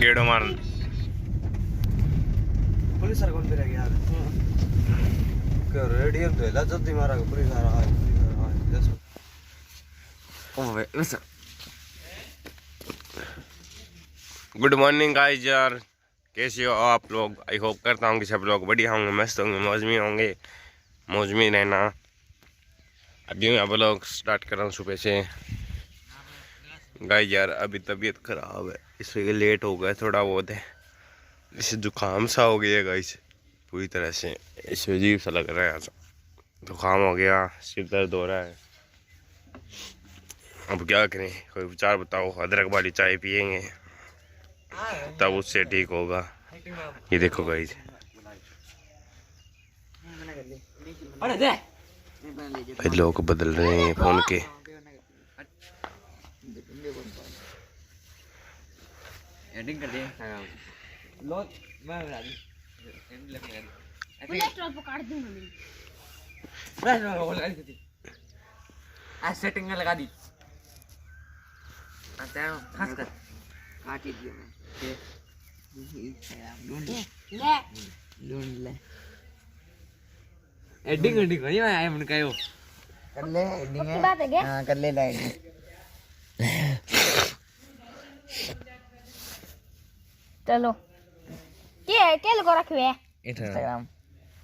गेड़ो मार police sir कौन पे रह गया क्या रेडियो तो ला जल्दी मारा पुलिस आ रहा है जस्ट ओए लसन। गुड मॉर्निंग गाइस यार, कैसे हो आप लोग? आई होप करता हूँ कि सब लोग बढ़िया होंगे, मस्त होंगे, मौज में रहना। अभी मैं आप लोग स्टार्ट कर रहा हूँ सुबह से। गाइस यार अभी तबीयत खराब है, इसलिए लेट हो गया थोड़ा बहुत है। जैसे जुकाम सा हो गया गाइस, पूरी तरह से ऐसे अजीब सा लग रहा है। जुकाम हो गया, सिर दर्द हो रहा है। अब क्या करें, कोई विचार बताओ। अदरक वाली चाय पियेंगे तब उससे ठीक होगा। ये देखो गाइस, भाई लोग बदल रहे हैं फोन के। एडिटिंग कर दे लो मैं बना दी प्ले स्टोर पर काट दूंगा मैं। बस मैं बोल रही थी आज सेटिंग में लगा दी। आता है खास कर काट ही दिया मैं ढूंढ ले एडिटिंग एडिटिंग नहीं मैं मन कहो कर ले एडिटिंग है। बात है क्या? हां कर ले लाइट चलो क्या लगा रखे है? इंस्टाग्राम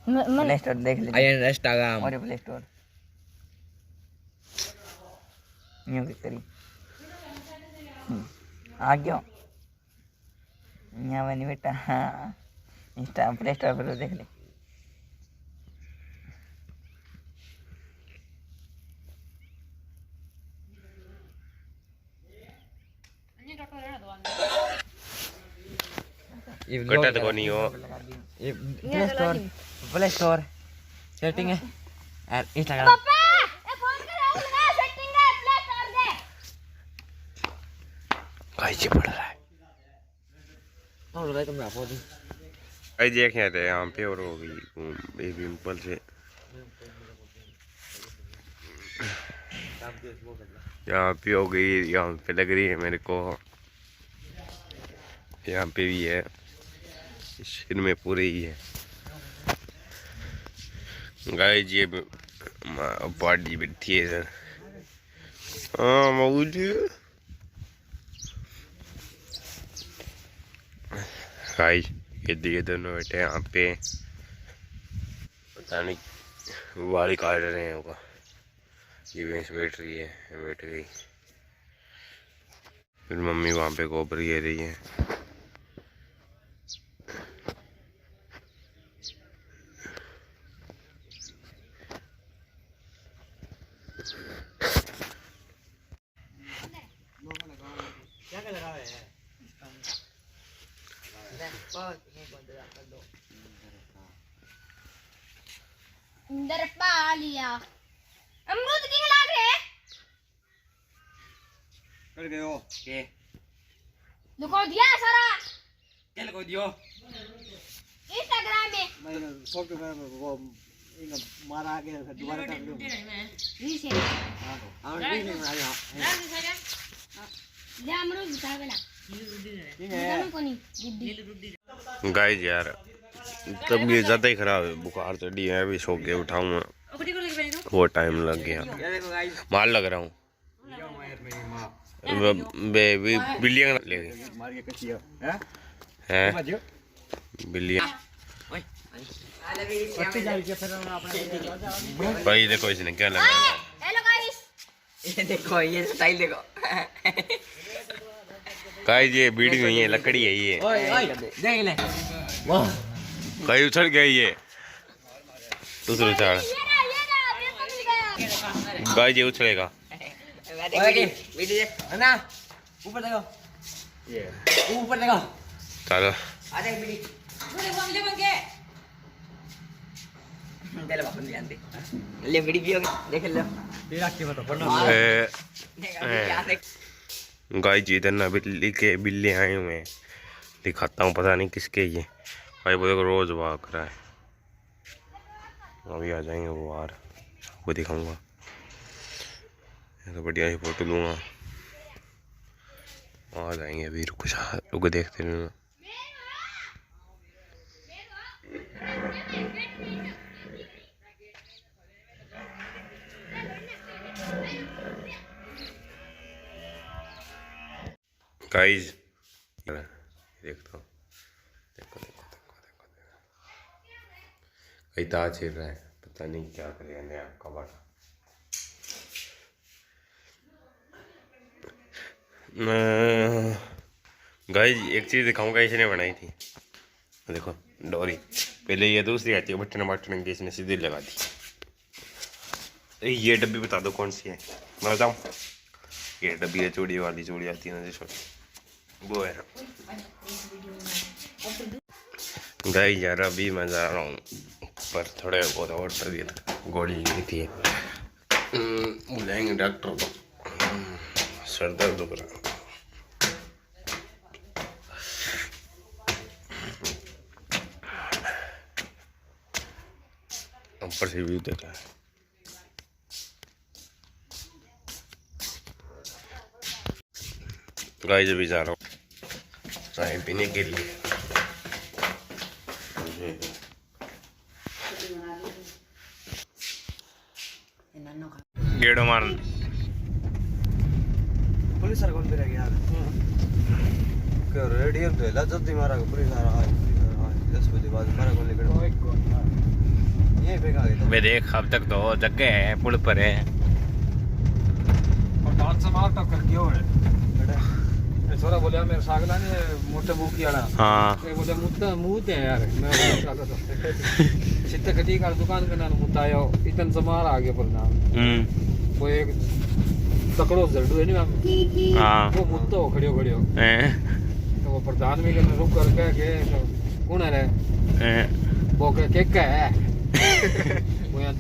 मैं प्ले स्टोर देख ले। आई इंस्टाग्राम और प्ले स्टोर न्यू क्लिक करी आ गया यहाँ बनी बेटा। हाँ इंस्टा प्ले स्टोर पर देख ले। कटा तो नहीं हो। ये प्ले स्टोर सेटिंग है और इंस्टाग्राम। पापा ए फोन कर रहा हूं, सेटिंग है प्ले स्टोर दे। गाइस ये पड़ रहा है। और लगा तुम आपको दी गाइस देख रहे थे यहाँ पे और हो गई बेबी पिंपल से। यहाँ पे हो गई, यहाँ पे लग रही है मेरे को, यहाँ पे भी है, सिर में पूरे ही है। गाइस ये पार्टी बैठी है सर। हाँ मौज गाइस, ये दिए दोनों बैठे यहाँ पे, पता नहीं वाली काट रहे हैं होगा। ये भैंस बैठ रही है, बैठ गई। फिर मम्मी वहाँ पे गोबर गिर रही है। क्या कर रहा है अंदर पा लिया। अमरूद की लाग है कर गए हो के लुको दिया सारा। क्या लगा दियो इंस्टाग्राम में मैं फोटो में वो इन मारा आगे दोबारा कर दूं रीसे हां ठीक है आ जा ले अमरूद बता बेला ठीक है को नहीं। गाइस यार तब ये ज़्यादा ही खराब है, बुखार चढ़ी है। अभी सो के उठाऊंगा, वो टाइम लग गया। मार लग रहा हूँ बिल्लियाँ ले गई मार के कचियो है बिल्लियाँ। भाई देखो इसने क्या लगाया। हेलो गाइस, ये देखो ये स्टाइल देखो गाइस ये बीड़ी नहीं है, लकड़ी है ये। ओए ओए देख ले वाह गाइस उछल गया ये, दूसरा उछाल। गाइस ये उछलेगा। ना ऊपर देखो, ये ऊपर देखो। चलो आ देख बीड़ी ले बीड़ी पियोगे देख लो गाइस इधर ना बिल्ली आए हुए हैं, दिखाता हूँ पता नहीं किसके ये। भाई वो देखो रोज भाग रहा है, अभी आ जाएंगे वो बाहर, वो दिखाऊंगा। तो बढ़िया ही फोटो लूँगा। आ जाएंगे अभी, रुक देखते हैं। गाइस देखता हूँ, देखो देखो देखो देखो कहीं ताज छिड़ रहा है, पता नहीं क्या करेगा नया कबाड़ा। गाइस एक चीज़ दिखाऊंगा, इसने बनाई थी, देखो डोरी। पहले ये दूसरी आती है बटन बटन की, इसने सीधी लगा दी। ये डब्बी बता दो कौन सी है, मैं बताऊँ? ये डब्बी है चूड़ी वाली, चूड़ी आती है ना जिसमें, वो है। गाइस यार अभी मैं जा रहा हूँ पर थोड़े बहुत और तबीयत गोली ली थी, बुलाएंगे डॉक्टर को, सर दर्द हो रहा है। ऊपर से व्यू देख रहा है। गाइस अभी जा रहा हूँ चाय पीने के लिए। गेड़ो मार पुलिस सर कौन भी रह गया यार, रेडियम तो हिला जल्दी मारा पुलिस आ रहा है, 10 बजे बाद मारा कौन लेकर ये फेंका गया। मैं देख अब तक तो जगह है, पुल पर है और डांस से मार टक्कर क्यों है छोरा बोले मेरे सागला ने मोटे मुंह की आड़ा। हाँ ये बोले मुद्दा मुंह दे यार, मैं बोला तो चित्ते कटी का दुकान के नाम मुतायो इतन से मार आगे पर नाम वो एक तकड़ो जड़ू है नहीं हाँ वो मुद्दा खड़ियो खड़ियो तो वो प्रधान में के रुक करके के कौन है रे वो के है वो यार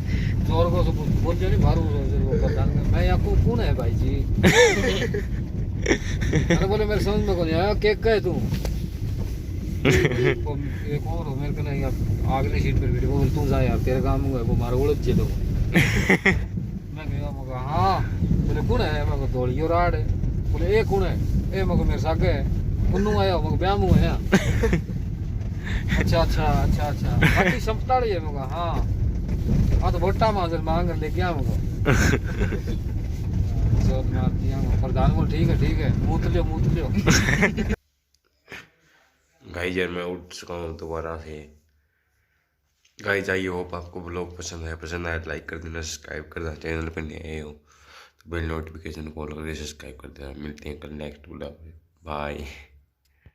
जोर को बोल जो नहीं मारू वो प्रधान मैं यहाँ को कौन है भाई जी। अरे बोले मेरे समझ में कौन आया केक का है तू एक और हो मेरे को नहीं अगली सीट पर बैठे बोल तू जा यार तेरे काम है वो मारा उलझ चलो। मैं गया मगा हाँ बोले कौन है मैं को दौड़ियो राड बोले ए कौन है ए मको मेरे सागे है कुन्नू आया मको ब्याह मुंह है। अच्छा अच्छा अच्छा अच्छा बाकी संपताड़ी है मगा हाँ हाँ तो भट्टा माजर मांग ले गया मको प्रधान बोल ठीक है मूत लियो गाइस यार मैं उठ चुका हूँ दोबारा से। गाइस आई होप आपको ब्लॉग पसंद आया तो लाइक कर देना, सब्सक्राइब कर देना, चैनल पर नए आए हो तो बेल नोटिफिकेशन कॉल करके सब्सक्राइब कर देना। मिलते हैं कल नेक्स्ट ब्लॉग में, बाय।